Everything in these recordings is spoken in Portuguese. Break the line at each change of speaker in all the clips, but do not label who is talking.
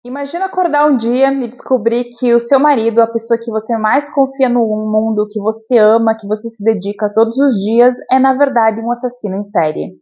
Imagina acordar um dia e descobrir que o seu marido, a pessoa que você mais confia no mundo, que você ama, que você se dedica todos os dias, é na verdade um assassino em série.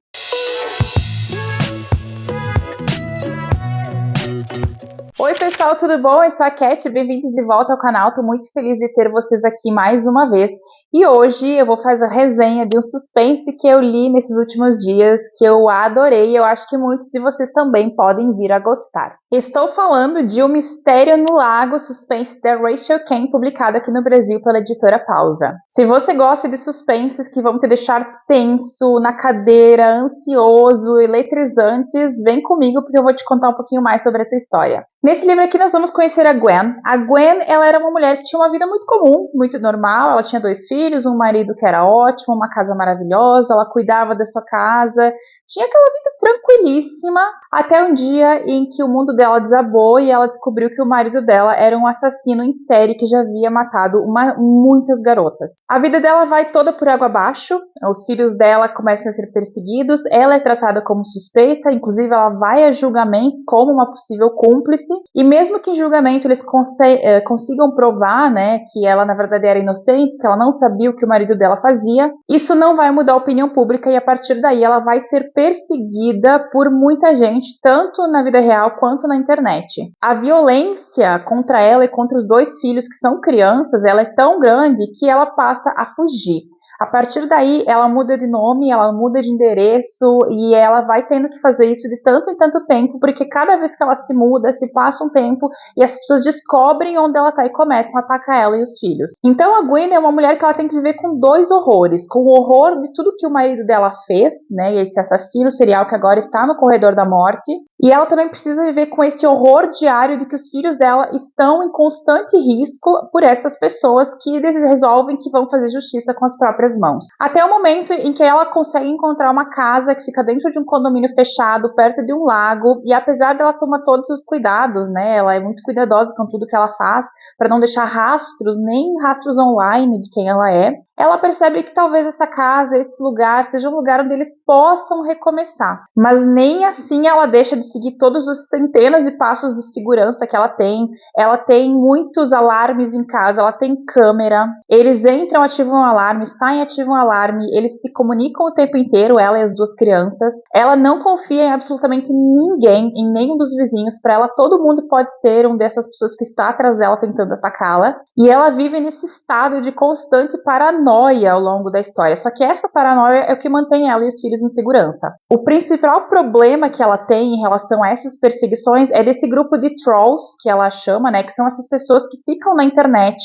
Oi pessoal, tudo bom? Eu sou a Cat, bem-vindos de volta ao canal, estou muito feliz de ter vocês aqui mais uma vez. E hoje eu vou fazer a resenha de um suspense que eu li nesses últimos dias, que eu adorei e eu acho que muitos de vocês também podem vir a gostar. Estou falando de O Mistério no Lago, suspense da Rachel Caine, publicado aqui no Brasil pela editora Pausa. Se você gosta de suspenses que vão te deixar tenso, na cadeira, ansioso, eletrizantes, vem comigo porque eu vou te contar um pouquinho mais sobre essa história. Nesse livro aqui nós vamos conhecer a Gwen. A Gwen, ela era uma mulher que tinha uma vida muito comum, muito normal. Ela tinha 2 filhos, um marido que era ótimo, uma casa maravilhosa, ela cuidava da sua casa, tinha aquela vida tranquilíssima, até um dia em que o mundo dela desabou e ela descobriu que o marido dela era um assassino em série que já havia matado muitas garotas. A vida dela vai toda por água abaixo, os filhos dela começam a ser perseguidos, ela é tratada como suspeita, inclusive ela vai a julgamento como uma possível cúmplice, e mesmo que em julgamento eles consigam provar, né, que ela na verdade era inocente, que ela não sabia o que o marido dela fazia, isso não vai mudar a opinião pública e a partir daí ela vai ser perseguida por muita gente, tanto na vida real quanto na internet. A violência contra ela e contra os 2 filhos que são crianças, ela é tão grande que ela passa a fugir. A partir daí, ela muda de nome, ela muda de endereço e ela vai tendo que fazer isso de tanto em tanto tempo, porque cada vez que ela se muda, se passa um tempo e as pessoas descobrem onde ela tá e começam a atacar ela e os filhos. Então a Gwen é uma mulher que ela tem que viver com 2 horrores, com o horror de tudo que o marido dela fez, né, esse assassino serial que agora está no corredor da morte, e ela também precisa viver com esse horror diário de que os filhos dela estão em constante risco por essas pessoas que resolvem que vão fazer justiça com as próprias mãos. Até o momento em que ela consegue encontrar uma casa que fica dentro de um condomínio fechado, perto de um lago, e apesar dela tomar todos os cuidados, né, ela é muito cuidadosa com tudo que ela faz, para não deixar rastros, nem rastros online de quem ela percebe que talvez essa casa, esse lugar, seja um lugar onde eles possam recomeçar. Mas nem assim ela deixa de seguir todos os centenas de passos de segurança que ela tem. Ela tem muitos alarmes em casa, ela tem câmera. Eles entram, ativam um alarme, saem, ativam um alarme. Eles se comunicam o tempo inteiro, ela e as 2 crianças. Ela não confia em absolutamente ninguém, em nenhum dos vizinhos. Para ela, todo mundo pode ser um dessas pessoas que está atrás dela tentando atacá-la. E ela vive nesse estado de constante paranoia ao longo da história, só que essa paranoia é o que mantém ela e os filhos em segurança. O principal problema que ela tem em relação a essas perseguições é desse grupo de trolls, que ela chama, né, que são essas pessoas que ficam na internet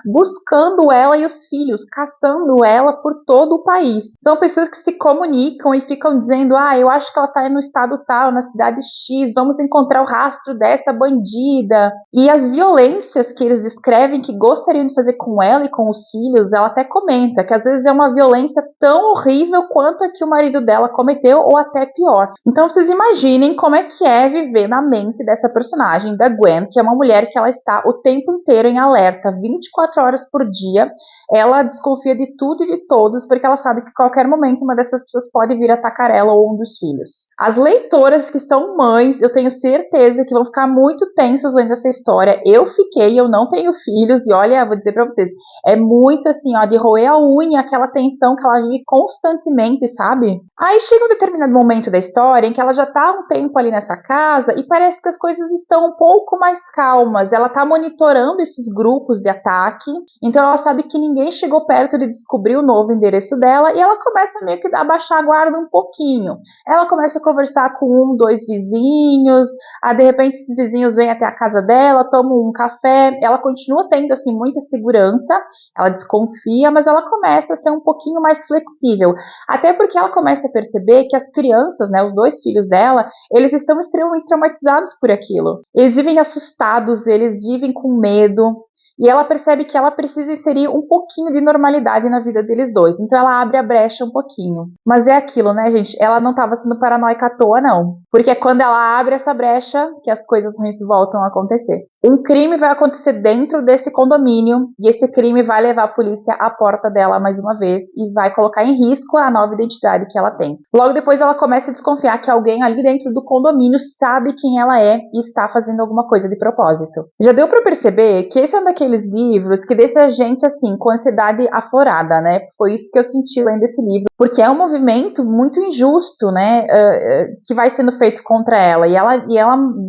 buscando ela e os filhos, caçando ela por todo o país. São pessoas que se comunicam e ficam dizendo, eu acho que ela tá no estado tal, na cidade X, vamos encontrar o rastro dessa bandida. E as violências que eles descrevem que gostariam de fazer com ela e com os filhos, ela até comenta que às vezes é uma violência tão horrível quanto a que o marido dela cometeu ou até pior. Então vocês imaginem como é que é viver na mente dessa personagem, da Gwen, que é uma mulher que ela está o tempo inteiro em alerta, 24 horas por dia. Ela desconfia de tudo e de todos, porque ela sabe que a qualquer momento uma dessas pessoas pode vir atacar ela ou um dos filhos. As leitoras que são mães, eu tenho certeza que vão ficar muito tensas lendo essa história. Eu fiquei, eu não tenho filhos, e olha, vou dizer pra vocês, é muito assim, de roer a unha, aquela tensão que ela vive constantemente, sabe? Aí chega um determinado momento da história em que ela já tá há um tempo ali nessa casa e parece que as coisas estão um pouco mais calmas. Ela tá monitorando esses grupos de ataque, então ela sabe que ninguém chegou perto de descobrir o novo endereço dela e ela começa meio que a baixar a guarda um pouquinho. Ela começa a conversar com 1, 2 vizinhos, de repente esses vizinhos vêm até a casa dela, tomam um café, ela continua tendo assim muita segurança, ela desconfia, mas ela começa a ser um pouquinho mais flexível, até porque ela começa a perceber que as crianças, né, os 2 filhos dela, eles estão extremamente traumatizados por aquilo. Eles vivem assustados, eles vivem com medo. E ela percebe que ela precisa inserir um pouquinho de normalidade na vida deles dois. Então ela abre a brecha um pouquinho. Mas é aquilo, né, gente? Ela não estava sendo paranoica à toa, não. Porque é quando ela abre essa brecha que as coisas ruins voltam a acontecer. Um crime vai acontecer dentro desse condomínio e esse crime vai levar a polícia à porta dela mais uma vez e vai colocar em risco a nova identidade que ela tem. Logo depois ela começa a desconfiar que alguém ali dentro do condomínio sabe quem ela é e está fazendo alguma coisa de propósito. Já deu para perceber que esse é um daqueles livros que deixa a gente assim com ansiedade aflorada, né? Foi isso que eu senti lendo esse livro, porque é um movimento muito injusto, né? Que vai sendo feito contra ela. E ela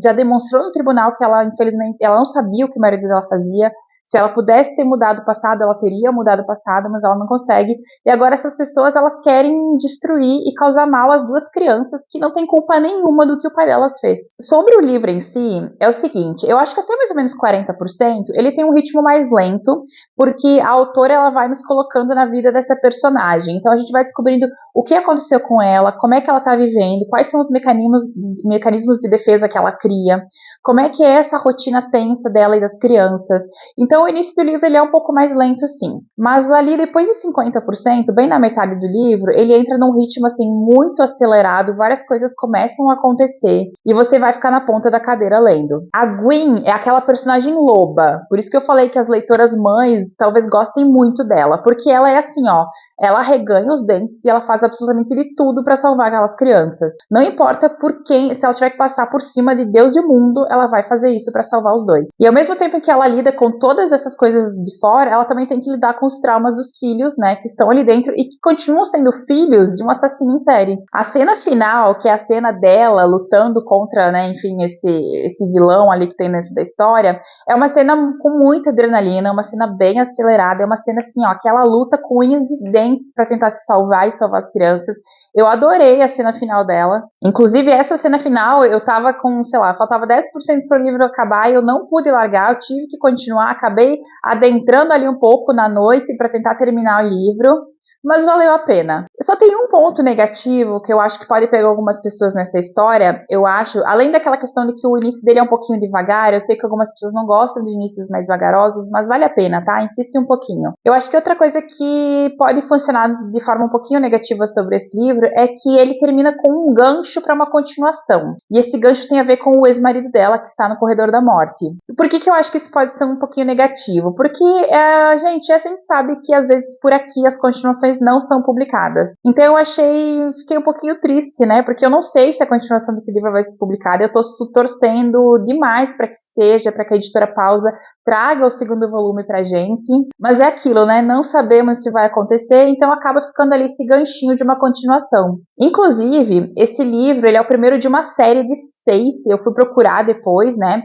já demonstrou no tribunal que ela, infelizmente, ela não sabia o que o marido dela fazia. Se ela pudesse ter mudado o passado, ela teria mudado o passado, mas ela não consegue. E agora essas pessoas, elas querem destruir e causar mal às duas crianças que não têm culpa nenhuma do que o pai delas fez. Sobre o livro em si, é o seguinte, eu acho que até mais ou menos 40%, ele tem um ritmo mais lento, porque a autora, ela vai nos colocando na vida dessa personagem. Então a gente vai descobrindo o que aconteceu com ela, como é que ela tá vivendo, quais são os mecanismos de defesa que ela cria, como é que é essa rotina tensa dela e das crianças. Então o início do livro ele é um pouco mais lento sim, mas ali depois de 50%, bem na metade do livro, ele entra num ritmo assim muito acelerado, várias coisas começam a acontecer e você vai ficar na ponta da cadeira lendo. A Gwen é aquela personagem loba, por isso que eu falei que as leitoras mães talvez gostem muito dela, porque ela é assim, ó, ela arreganha os dentes e ela faz absolutamente de tudo para salvar aquelas crianças. Não importa por quem, se ela tiver que passar por cima de Deus e o mundo, ela vai fazer isso para salvar os dois. E ao mesmo tempo que ela lida com todas essas coisas de fora, ela também tem que lidar com os traumas dos filhos, né, que estão ali dentro e que continuam sendo filhos de um assassino em série. A cena final, que é a cena dela lutando contra, né, enfim, esse vilão ali que tem dentro da história, é uma cena com muita adrenalina, uma cena bem acelerada, é uma cena assim, ó, que ela luta com unhas e dentes para tentar se salvar e salvar as crianças. Eu adorei a cena final dela. Inclusive, essa cena final, eu tava com, sei lá, faltava 10% pro livro acabar e eu não pude largar, eu tive que continuar, acabei adentrando ali um pouco na noite para tentar terminar o livro. Mas valeu a pena. Só tem um ponto negativo que eu acho que pode pegar algumas pessoas nessa história. Eu acho, além daquela questão de que o início dele é um pouquinho devagar, eu sei que algumas pessoas não gostam de inícios mais vagarosos, mas vale a pena, tá? Insiste um pouquinho. Eu acho que outra coisa que pode funcionar de forma um pouquinho negativa sobre esse livro é que ele termina com um gancho para uma continuação. E esse gancho tem a ver com o ex-marido dela que está no corredor da morte. Por que eu acho que isso pode ser um pouquinho negativo? Porque, a gente sabe que às vezes por aqui as continuações não são publicadas. Então eu fiquei um pouquinho triste, né? Porque eu não sei se a continuação desse livro vai ser publicada. Eu tô torcendo demais para que seja, para que a editora Pausa traga o segundo volume pra gente. Mas é aquilo, né? Não sabemos se vai acontecer, então acaba ficando ali esse ganchinho de uma continuação. Inclusive, esse livro, ele é o primeiro de uma série de 6. Eu fui procurar depois, né?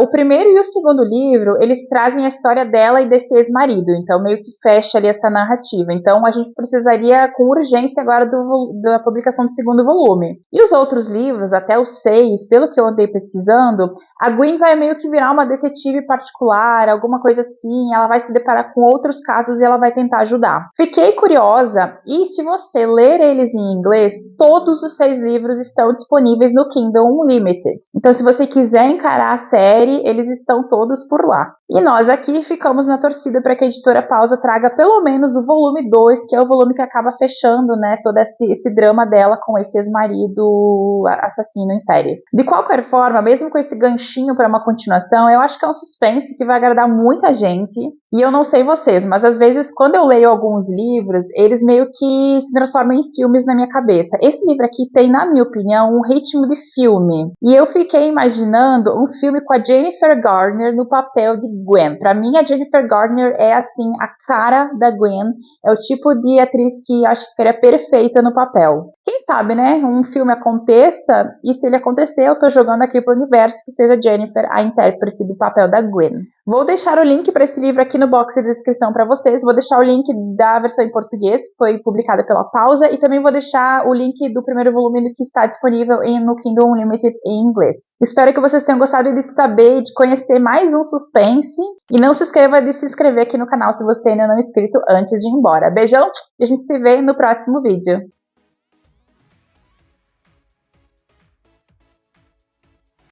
O primeiro e o segundo livro, eles trazem a história dela e desse ex-marido, então meio que fecha ali essa narrativa. Então a gente precisaria com urgência agora da publicação do segundo volume. E os outros livros, até os 6, pelo que eu andei pesquisando, a Gwen vai meio que virar uma detetive particular, alguma coisa assim, ela vai se deparar com outros casos e ela vai tentar ajudar. Fiquei curiosa, e se você ler eles em inglês, todos os 6 livros estão disponíveis no Kindle Unlimited. Então se você quiser encarar a série, eles estão todos por lá. E nós aqui ficamos na torcida para que a editora Pausa traga pelo menos o volume 2, que é o volume que acaba fechando, né, todo esse drama dela com esse ex-marido assassino em série. De qualquer forma, mesmo com esse ganchinho para uma continuação, eu acho que é um suspense que vai agradar muita gente. E eu não sei vocês, mas às vezes quando eu leio alguns livros, eles meio que se transformam em filmes na minha cabeça. Esse livro aqui tem, na minha opinião, um ritmo de filme. E eu fiquei imaginando um filme com a Jennifer Garner no papel de Gwen. Pra mim, a Jennifer Garner é, assim, a cara da Gwen. É o tipo de atriz que acho que ficaria perfeita no papel. Quem sabe, né? Um filme aconteça, e se ele acontecer, eu tô jogando aqui pro universo que seja Jennifer a intérprete do papel da Gwen. Vou deixar o link para esse livro aqui no box de descrição para vocês. Vou deixar o link da versão em português, que foi publicada pela Pausa, e também vou deixar o link do primeiro volume que está disponível no Kindle Unlimited em inglês. Espero que vocês tenham gostado de saber e de conhecer mais um suspense. E não se esqueça de se inscrever aqui no canal se você ainda não é inscrito antes de ir embora. Beijão e a gente se vê no próximo vídeo.